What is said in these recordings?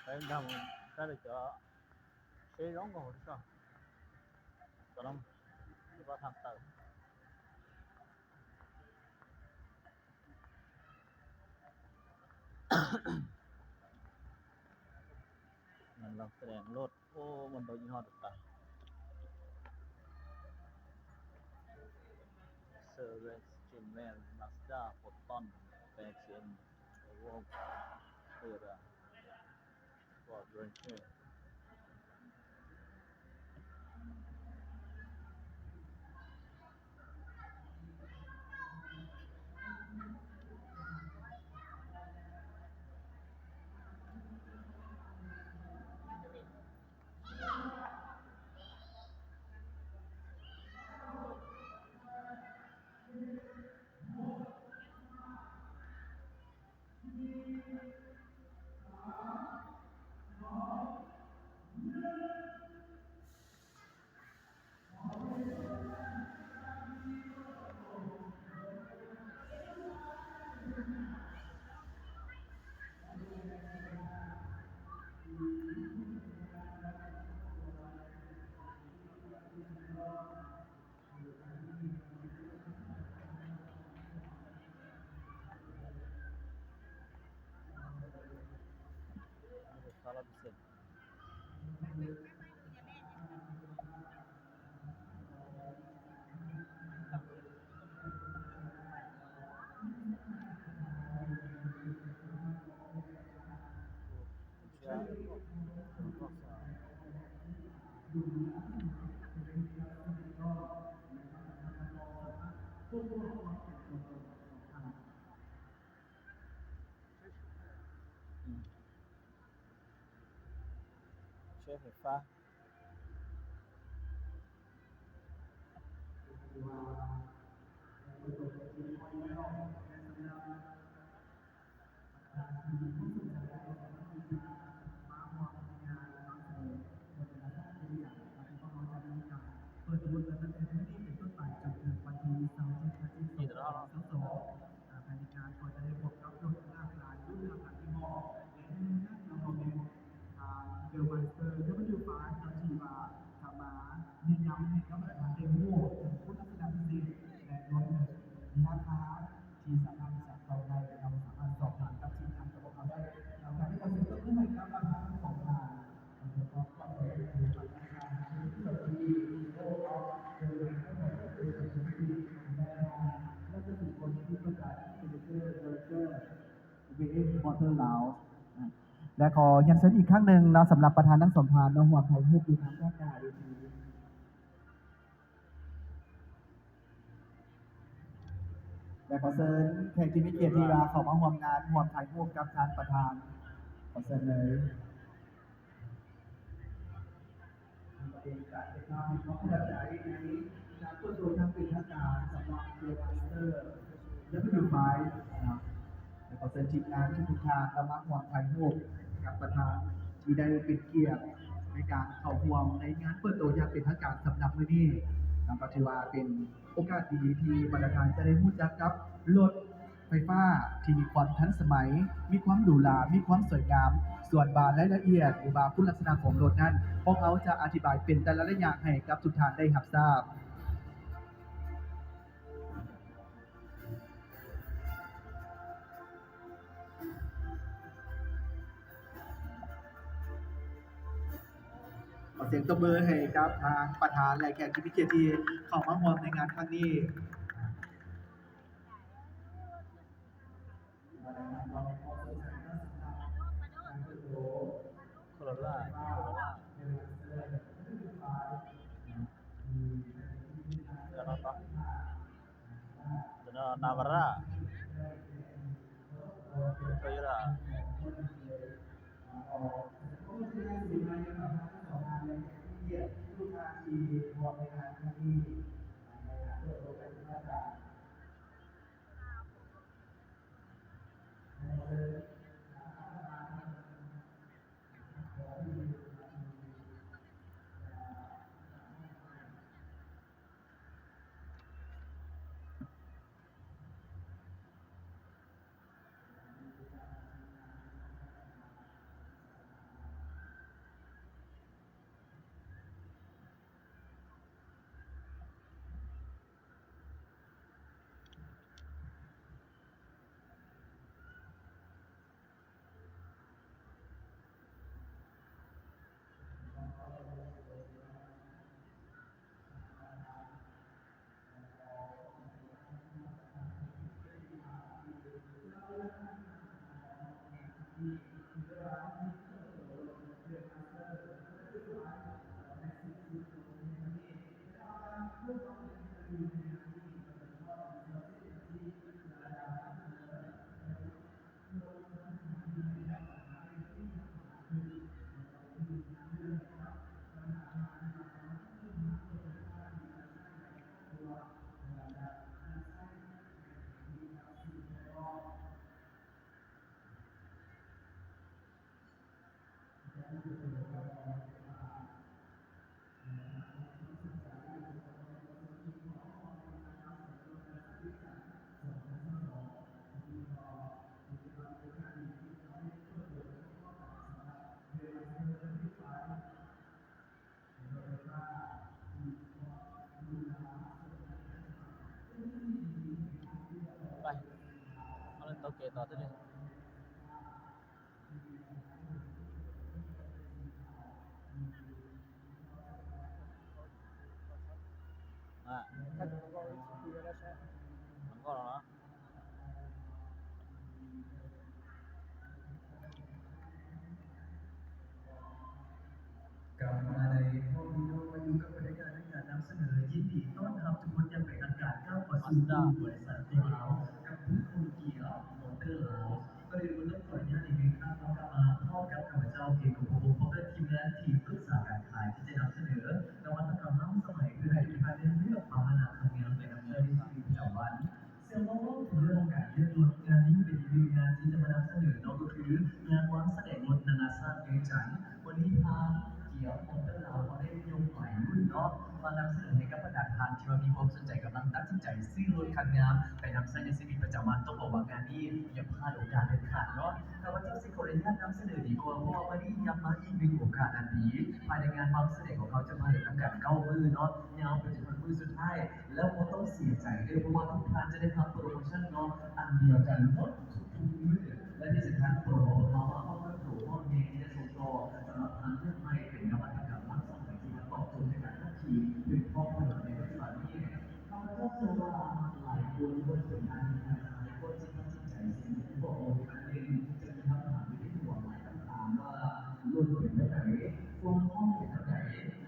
Andiamo in carica xe đón ngồi sao còn không thì ba thằng tàu มันลองแสดงรถโอ้มันโดนยี่ห้อต่างๆเซอร์เรสจิมแมนมาสด้าโฟตอนแปดเซนโวลต์เตอร์ฟอร์ดเรนเจอร์คาร์ลบิเซนเชียร์ก็สาเชียร์ไฟฟ้าที่ตลาดมอเตอร์ลาวและขอยันเชิญอีกครั้งหนึ่งนะสำหรับประธานทั้งสองท่านน้องหัวไทยพูดอยู่ทางด้านหน้าเวทีและขอเชิญแขกที่มีเกียรติที่มาเข้ามาร่วมงานหัวไทยพูดกับทางประธานขอเชิญเลยเป็นการเป็นการมีความเข้าใจในการพูดคุยทางเป็นทางการสำหรับเดอะมาสเตอร์และผู้อยู่ฝ่ายนะครับขอเชิญทีมงานทุกท่านและมาหัวไทยพูดกับประธานที่ได้เป็นเกียรติในการเข้าร่วมในงานเปิดตัวอย่างเป็นทางการสำหรับมื้อนี้ก็ถือว่าเป็นโอกาสดีๆที่ประธานจะได้รู้จักกับรถไฟฟ้าที่มีความทันสมัยมีความหรูหรามีความสวยงามส่วนบารายละเอียดหรือบาคุณลักษณะของรถนั้นพวกเขาจะอธิบายเป็นแต่ละระยะให้กับทุกท่านได้รับทราบขอเสียงตบมือให้กับทางประธานและแขกผู้มีเกียรติที่เข้ามาร่วมในงานครั้งนี้โคโรล่าแล้วก็แล้วนาวาร่าโตโยต้า โอเคต่อที่นี่อ่ะมันก็แล้วเนาะ กลับมาในห้องนี้มาอยู่กับบรรยากาศในการนำเสนอยินดีต้อนรับทุกคนอย่างเป็นทางการก้าวเข้าสู่บริษัทตัวเรากับผู้คนเกียร์มอเตอร์เราก็เลยรู้เรื่องขออนุญาตอีกหนึ่งครั้งเรากลับมาพ่อกับข้าพเจ้าเองกับผมพร้อมด้วยทีมงานทีมปรึกษาการขายที่จะนำเสนอนวัตกรรมล้ำสมัยคือให้ทุกท่านได้เลือกมาหาทำงานในดำเนินชีวิตประจำวันเสี่ยงว่าถึงเรื่องของการเลือกรถงานนี้เป็นอีกหนึ่งงานที่จะมานำเสนอเนาะก็คืองานวางแสดงรถนานาชาติในจันทร์วันนี้ทางเกี่ยวมอเตอร์เราเขาได้ยกใหม่รุ่นเนาะมานำเสนอให้กับประชาชนที่ว่ามีความสนใจกำลังตัดสินใจซื้อรถคันงามไปนำใช้ในชีวิตประจำวันต้องบอกว่างานนี้อย่าพลาดโอกาสเด็ดขาดเนาะข้าพเจ้าสิขออนุญาตนำเสนอดีกว่าเพราะว่าวันนี้ย้ำมาอีกหนึ่งโอกาสอันนี้ภายในงานวางแสดงของเขาจะมาในทั้งการเก้ามือเนาะยาวไปจนถึงมือสุดท้ายแล้วก็ต้องเสียใจด้วยเพราะว่าทุกท่านจะได้รับโปรโมชั่นเนาะอันเดียวกันหมดทุกมือและที่สำคัญโปรของเขาว่าเขาเป็นโปรห้องเองที่จะส่งต่อสำหรับทางเลือกใหม่เป็นนวัตกรรมล้ำสมัยที่ตอบโจทย์ในการขับขี่ถึงท้องถนนในปัจจุบันนี้ข้าพเจ้าเชื่อว่าหลายคนบนเส้นทางนี้หลายคนที่ตัดสินใจสิ่งที่บอกอันหนึ่งจะมีคำถามอยู่ที่หัวหลายคำถามว่ารถเป็นเท่าไหร่ช่วงห้องเป็นเท่าไหร่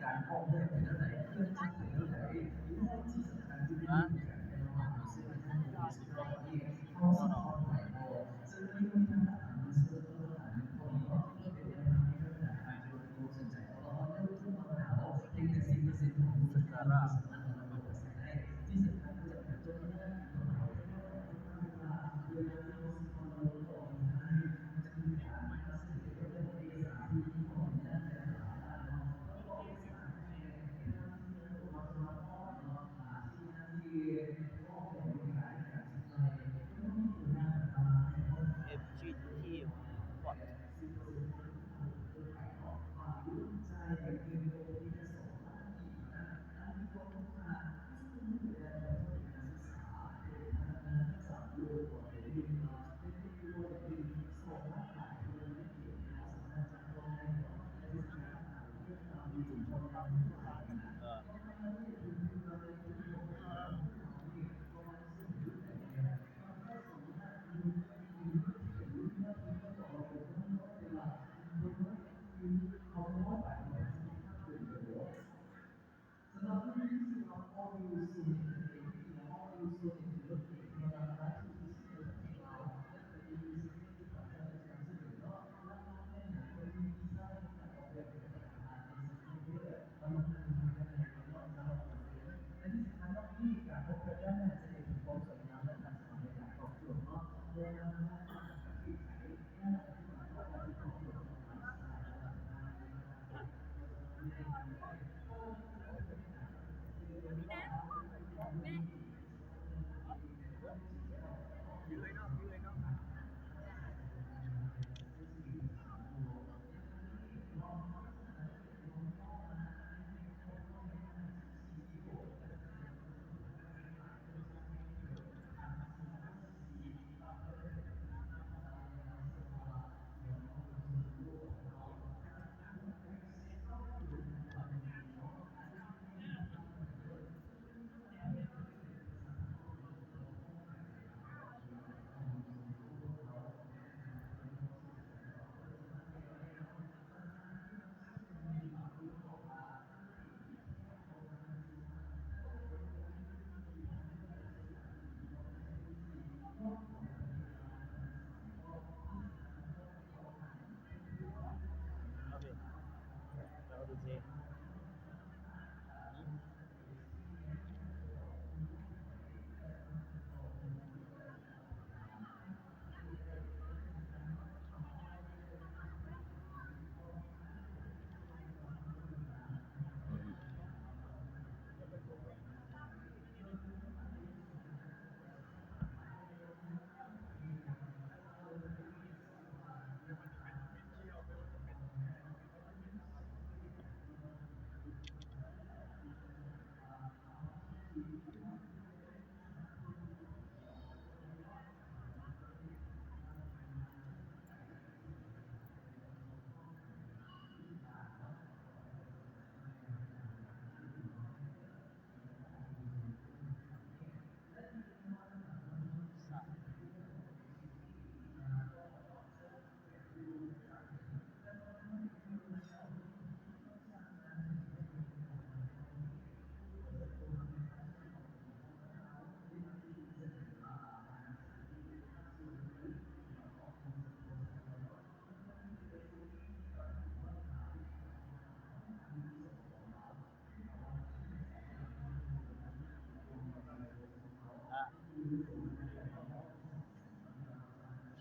การออกแบบเป็นเท่าไหร่เครื่องจักรเป็นเท่าไหร่และที่สำคัญคือเป็นการระหว่างเส้นทางที่สุดยอดที่เขาสามารถไหวพอซึ่งไม่มีคำถามในส่วนตัวหลายคนก็เป็นแนวทางที่เขาจะอาจจะดูสนใจเพราะว่าเรื่องที่มาหาว่าเพียงแต่10%ของผู้สามารถสามารถทำให้เราได้ที่สำคัญก็จะเป็นตัวนี้ตัวเราเวลาที่เราสิ่งของเราออกมามันจะมีการมาสื่อเรื่องเอกสารที่ของด้านแต่ละด้านเนาะแล้วก็เอกสารในด้านที่เราสามารถเนาะที่นั่นที่ข้อมูลในการจัดการไม่ต้องมีงานอะไรให้เขา FGT พอร์ตเออ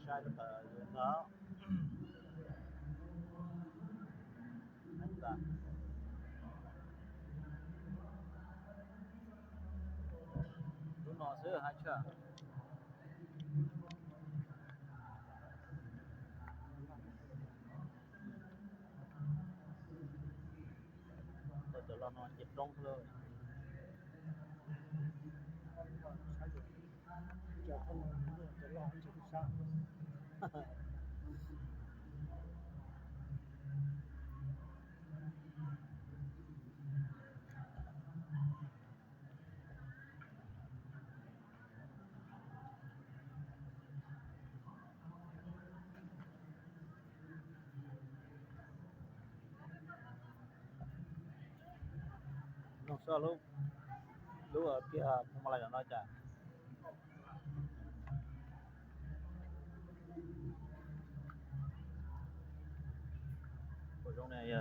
sai được đó anh ta lúc nọ xưa hai chưaเรานอนเจ็บตรงเลย จะเข้ามาจะลองให้จะพิซซ่า Không sao lúc lúc ở kia không mà lại là nói chả ở trong này